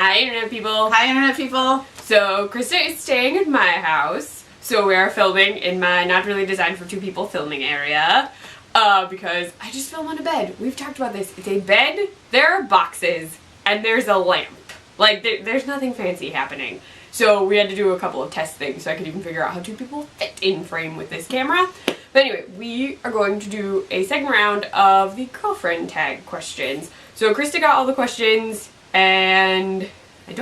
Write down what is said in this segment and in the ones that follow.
Hi, Internet people. Hi, Internet people. So, Krista is staying at my house. So, we are filming in my not really designed for two people filming area. Because I just film on a bed. We've talked about this. It's a bed, there are boxes, and there's a lamp. Like, there's nothing fancy happening. So, we had to do a couple of test things so I could even figure out how two people fit in frame with this camera. But anyway, we are going to do a second round of the girlfriend tag questions. So, Krista got all the questions, and we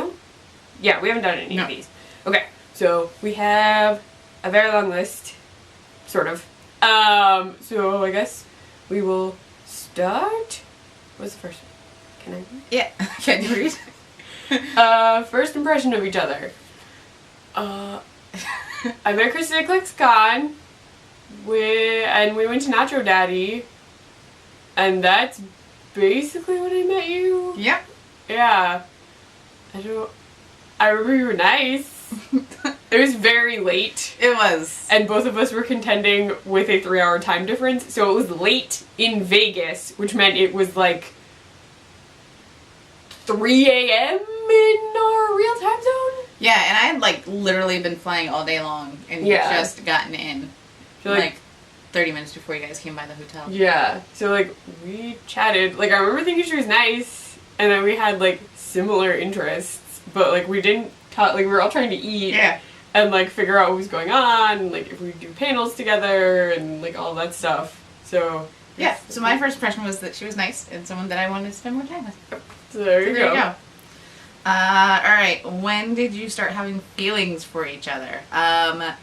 haven't done any of these. Okay, so we have a very long list, sort of. So I guess we will start. What's the first one? Can I read? Yeah, can you read? First impression of each other. I met Krista at Kleffgo, and we went to Nacho Daddy, and that's basically when I met you. Yep. Yeah. I remember you were nice. It was very late. It was. And both of us were contending with a 3-hour time difference, so it was late in Vegas, which meant it was like 3 a.m. in our real time zone. Yeah, and I had like literally been flying all day long and just gotten in like 30 minutes before you guys came by the hotel. Yeah, so like we chatted. Like I remember thinking she was nice, and then we had like similar interests, but like we didn't talk. Like we were all trying to eat. Yeah. And like figure out what was going on, like if we do panels together and like all that stuff. So yeah. So my first impression was that she was nice and someone that I wanted to spend more time with. So there you go. Alright, when did you start having feelings for each other?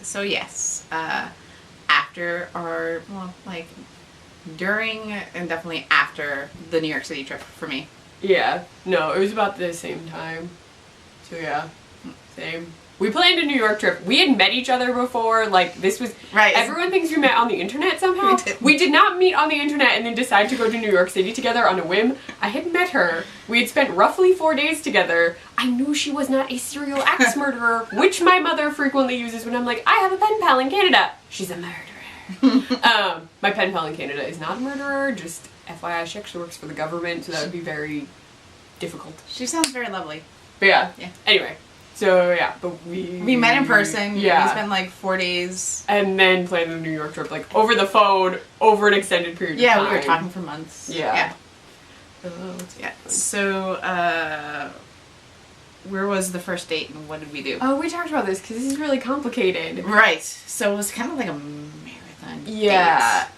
So yes, after our, during and definitely after the New York City trip for me. Yeah, no, it was about the same time. So yeah, same. We planned a New York trip. We had met each other before, like this was, everyone thinks we met on the internet somehow. We did not meet on the internet and then decide to go to New York City together on a whim. I had met her. We had spent roughly 4 days together. I knew she was not a serial axe murderer, which my mother frequently uses when I'm like, I have a pen pal in Canada. She's a murderer. My pen pal in Canada is not a murderer, just FYI, she actually works for the government, so that would be very difficult. She sounds very lovely. But yeah. Anyway. So yeah, but we met in person. Yeah. We spent like 4 days. And then planned a New York trip, like over the phone, over an extended period of time. Yeah, we were talking for months. Yeah. So, where was the first date and what did we do? Oh, we talked about this because this is really complicated. Right. So it was kind of like a marathon date.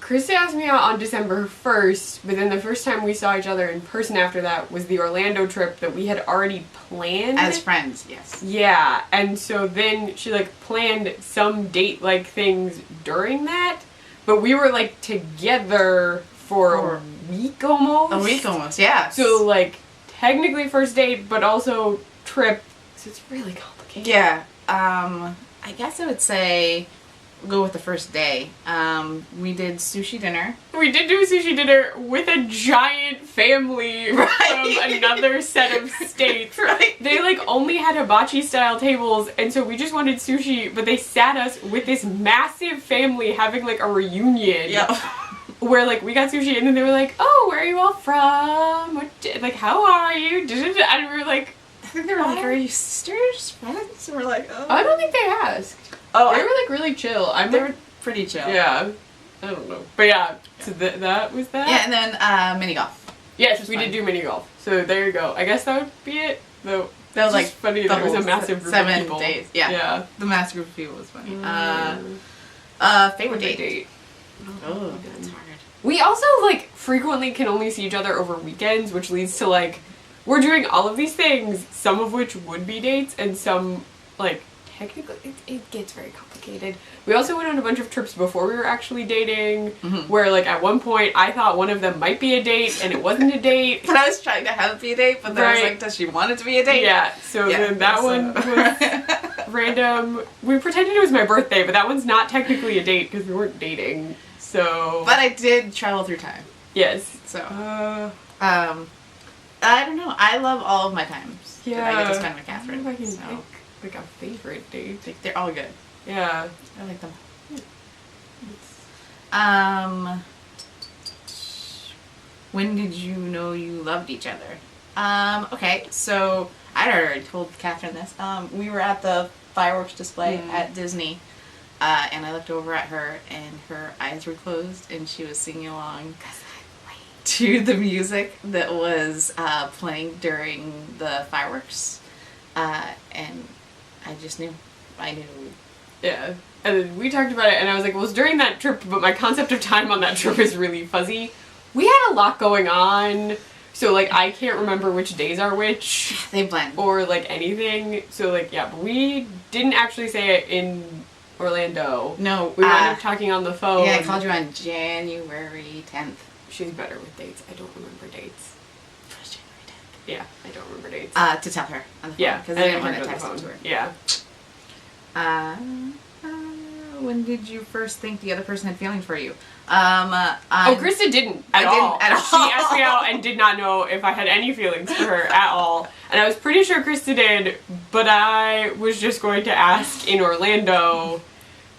Krista asked me out on December 1st, but then the first time we saw each other in person after that was the Orlando trip that we had already planned. As friends, yes. Yeah, and so then she like planned some date-like things during that, but we were like together for a week almost. A week almost, yeah. So like technically first date, but also trip, so it's really complicated. Yeah, I guess I would say go with the first day. We did sushi dinner. We did do a sushi dinner with a giant family from another set of states. They like only had hibachi style tables, and so we just wanted sushi, but they sat us with this massive family having like a reunion. Yeah. Where like we got sushi and then they were like, oh, where are you all from? Like, how are you? And we were like, I think they were like, are you sisters? Friends? And we're like, oh. I don't think they asked. Oh, they were like really chill. They were pretty chill. Yeah. I don't know. But yeah, so that was that. Yeah, and then mini golf. Yes, we did do mini golf. So there you go. I guess that would be it. Though that was like funny that it was a massive group of people. 7 days. Yeah. The massive group of people was funny. Favorite date. Oh, that's hard. We also like frequently can only see each other over weekends, which leads to like we're doing all of these things, some of which would be dates and some like technically it gets very complicated. We also went on a bunch of trips before we were actually dating, where like at one point I thought one of them might be a date and it wasn't a date. But I was trying to have it be a date, but then I was like, does she want it to be a date? Yeah, so then that one was random. We pretended it was my birthday, but that one's not technically a date because we weren't dating. So but I did travel through time. Yes. So I don't know. I love all of my times. Yeah. I get to spend with Catherine. I can pick like a favorite date. They're all good. Yeah. I like them. When did you know you loved each other? Okay, so I'd already told Catherine this. We were at the fireworks display at Disney, and I looked over at her, and her eyes were closed, and she was singing along to the music that was playing during the fireworks, and I just knew. I knew. Yeah. And then we talked about it, and I was like, well, it's during that trip, but my concept of time on that trip is really fuzzy. We had a lot going on, so, like, I can't remember which days are which. They blend. Or, like, anything. So, like, yeah, but we didn't actually say it in Orlando. No. We wound up talking on the phone. Yeah, I called you on January 10th. She's better with dates. I don't remember dates. It was January 10th. Yeah, I don't remember dates. To tell her on the phone. Yeah, because I didn't want to text it to her. Yeah. When did you first think the other person had feelings for you? Krista didn't at all. Didn't at all. She asked me out and did not know if I had any feelings for her at all. And I was pretty sure Krista did, but I was just going to ask in Orlando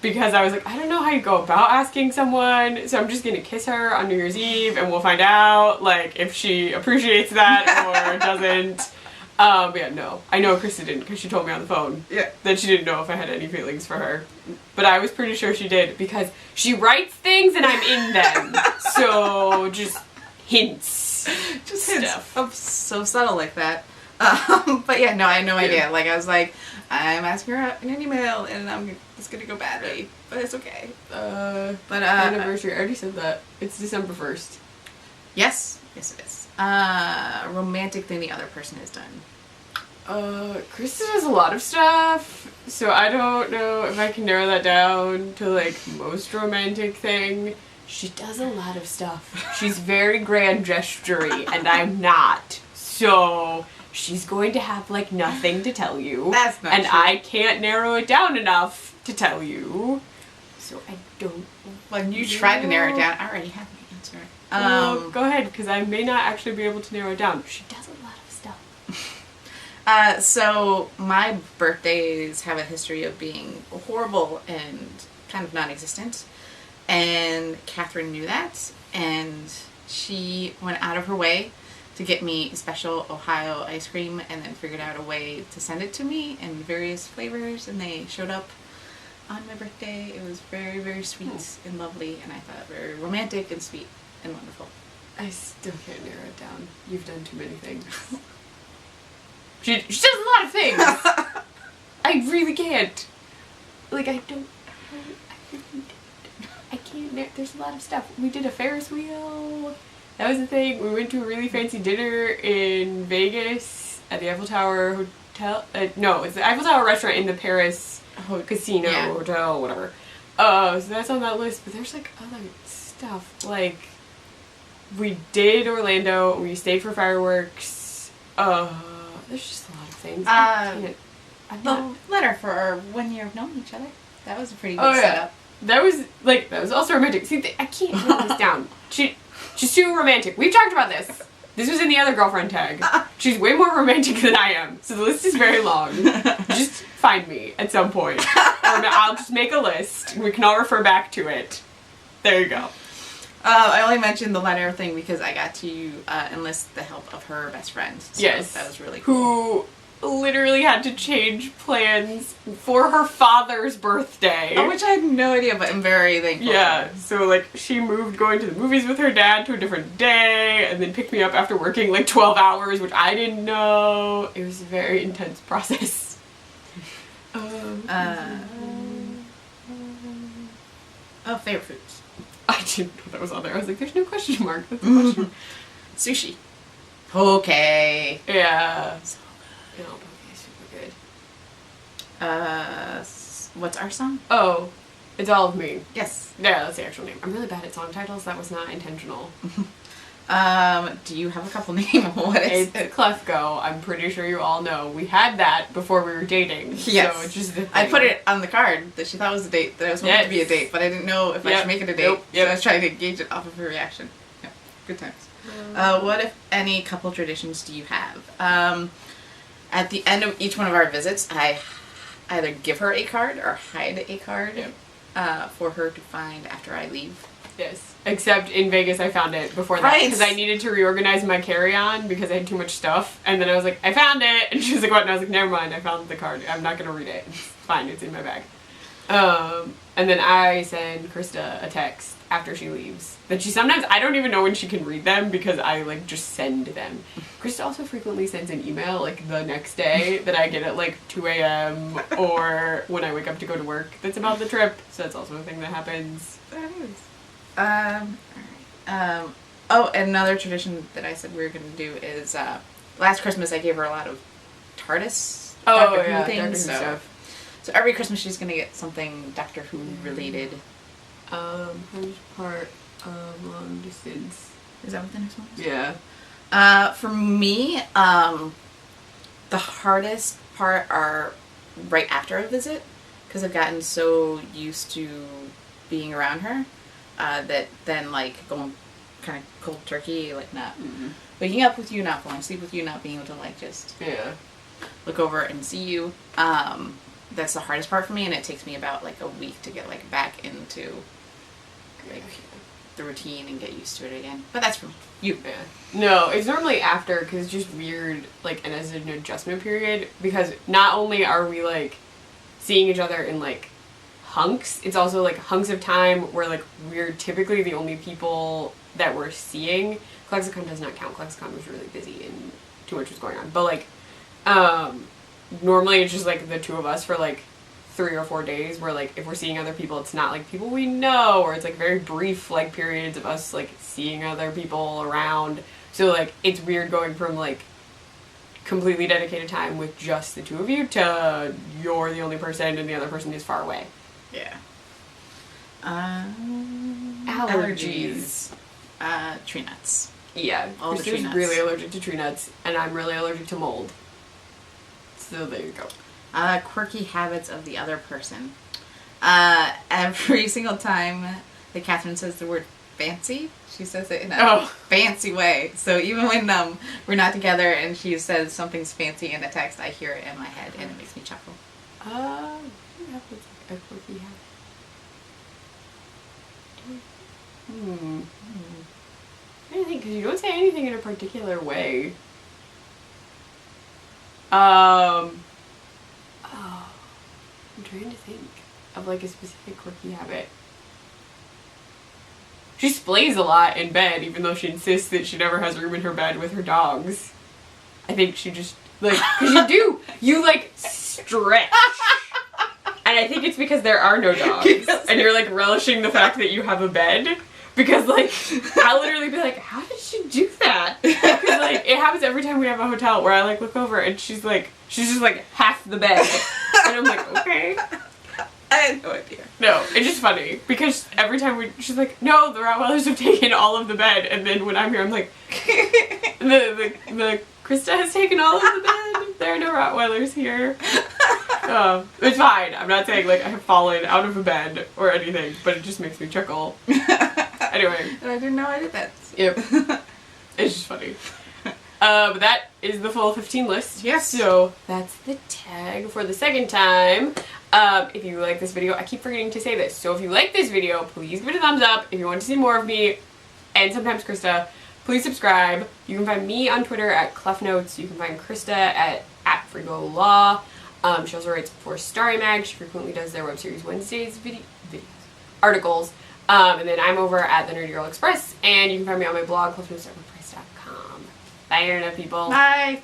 because I was like, I don't know how you go about asking someone, so I'm just going to kiss her on New Year's Eve and we'll find out, like, if she appreciates that or doesn't. Yeah, no. I know Krista didn't because she told me on the phone that she didn't know if I had any feelings for her. But I was pretty sure she did because she writes things and I'm in them. So, just hints. Just stuff. Hints. So subtle like that. But yeah, no, I had no idea. Like, I was like, I'm asking her out in an email and it's going to go badly. But it's okay. Anniversary. I already said that. It's December 1st. Yes. Yes, it is. Romantic thing the other person has done. Krista does a lot of stuff, so I don't know if I can narrow that down to, like, most romantic thing. She does a lot of stuff. She's very grand gestury, and I'm not. So, she's going to have, like, nothing to tell you. That's not and true. I can't narrow it down enough to tell you. So, I don't... When you tried to narrow it down, I already have the answer. Go ahead, because I may not actually be able to narrow it down. She does a lot of stuff. So my birthdays have a history of being horrible and kind of non-existent. And Catherine knew that. And she went out of her way to get me special Ohio ice cream and then figured out a way to send it to me in various flavors. And they showed up on my birthday. It was very, very sweet and lovely. And I thought very romantic and sweet. And wonderful. I still can't narrow it down. You've done too many things. She does a lot of things. I really can't. Like, I can't. There's a lot of stuff. We did a Ferris wheel. That was the thing. We went to a really fancy dinner in Vegas at the Eiffel Tower Hotel. No, it's the Eiffel Tower restaurant in the Paris casino hotel, whatever. So that's on that list. But there's, like, other stuff. Like... We did Orlando, we stayed for fireworks, there's just a lot of things. The letter for 1 year of knowing each other. That was a pretty good setup. That was also romantic. See, I can't narrow this down. She's too romantic. We've talked about this. This was in the other girlfriend tag. She's way more romantic than I am, so the list is very long. Just find me at some point. Or I'll just make a list, and we can all refer back to it. There you go. I only mentioned the letter thing because I got to enlist the help of her best friend. So yes. That was really cool. Who literally had to change plans for her father's birthday. Which I had no idea, but I'm very thankful. Yeah, so, like, she moved going to the movies with her dad to a different day, and then picked me up after working, like, 12 hours, which I didn't know. It was a very intense process. Favorite foods. I didn't know that was on there. I was like, there's no question mark. That's a question. Sushi. Poke. Yeah. So good. No, poke is super good. What's our song? Oh, It's All of Me. Yes. Yeah, that's the actual name. I'm really bad at song titles. That was not intentional. Do you have a couple name? What is it's Kleffgo. I'm pretty sure you all know. We had that before we were dating. Yes. So it's just the thing. I put it on the card that she thought was a date, that I was wanting to be a date, but I didn't know if I should make it a date. So I was trying to gauge it off of her reaction. Yep. Good times. What, if any, couple traditions do you have? At the end of each one of our visits, I either give her a card or hide a card for her to find after I leave. Yes. Except in Vegas, I found it before that because I needed to reorganize my carry-on because I had too much stuff. And then I was like, I found it. And she was like, what? And I was like, never mind. I found the card. I'm not going to read it. It's fine. It's in my bag. And then I send Krista a text after she leaves that she sometimes, I don't even know when she can read them because I like just send them. Krista also frequently sends an email like the next day that I get at like 2 a.m. or when I wake up to go to work that's about the trip. So that's also a thing that happens. That is. Alright. Oh, another tradition that I said we were going to do is last Christmas I gave her a lot of TARDIS Doctor Who things. So every Christmas she's going to get something Doctor Who related. Hardest part of long distance. Is that what the next one is? Yeah. For me, the hardest part are right after a visit because I've gotten so used to being around her that then like going kind of cold turkey, like not waking up with you, not falling asleep with you, not being able to like just look over and see you. That's the hardest part for me, and it takes me about like a week to get like back into like the routine and get used to it again. But that's for me. You. Yeah. No, it's normally after because it's just weird, like, and as an adjustment period because not only are we like seeing each other in like hunks, it's also like hunks of time where like we're typically the only people that we're seeing. Kleffgo does not count. Kleffgo was really busy and too much was going on. But like, normally it's just like the two of us for like 3 or 4 days where like if we're seeing other people it's not like people we know or it's like very brief like periods of us like seeing other people around. So like it's weird going from like completely dedicated time with just the two of you to you're the only person and the other person is far away. Yeah. Allergies. Tree nuts. Yeah. All the tree nuts. Really allergic to tree nuts and I'm really allergic to mold. So there you go. Quirky habits of the other person. Every single time that Catherine says the word fancy, she says it in a fancy way. So even when we're not together and she says something's fancy in a text, I hear it in my head and it makes me chuckle. Yeah, what's like a quirky habit? I don't think because you don't say anything in a particular way. I'm trying to think of like a specific quirky habit. She splays a lot in bed, even though she insists that she never has room in her bed with her dogs. I think she just like because you like stretch, and I think it's because there are no dogs, and you're like relishing the fact that you have a bed. Because, like, I'll literally be like, how did she do that? Because, like, it happens every time we have a hotel where I, like, look over and she's just, like, half the bed. And I'm like, okay. I had no idea. No, it's just funny. Because every time she's like, no, the Rottweilers have taken all of the bed. And then when I'm here, I'm like, the Krista has taken all of the bed. There are no Rottweilers here. It's fine. I'm not saying, like, I have fallen out of a bed or anything. But it just makes me chuckle. Anyway. And I didn't know I did that. Yep. It's just funny. But that is the full 15 list. Yes. So that's the tag for the second time. If you like this video, I keep forgetting to say this. So if you like this video, please give it a thumbs up. If you want to see more of me, and sometimes Krista, please subscribe. You can find me on Twitter at CleffNotes. You can find Krista at FrigoLaw. She also writes for Starry Mag. She frequently does their Web Series Wednesdays articles. And then I'm over at the Nerdy Girl Express, and you can find me on my blog, CleffNotes.wordpress.com. Bye, internet people. Bye.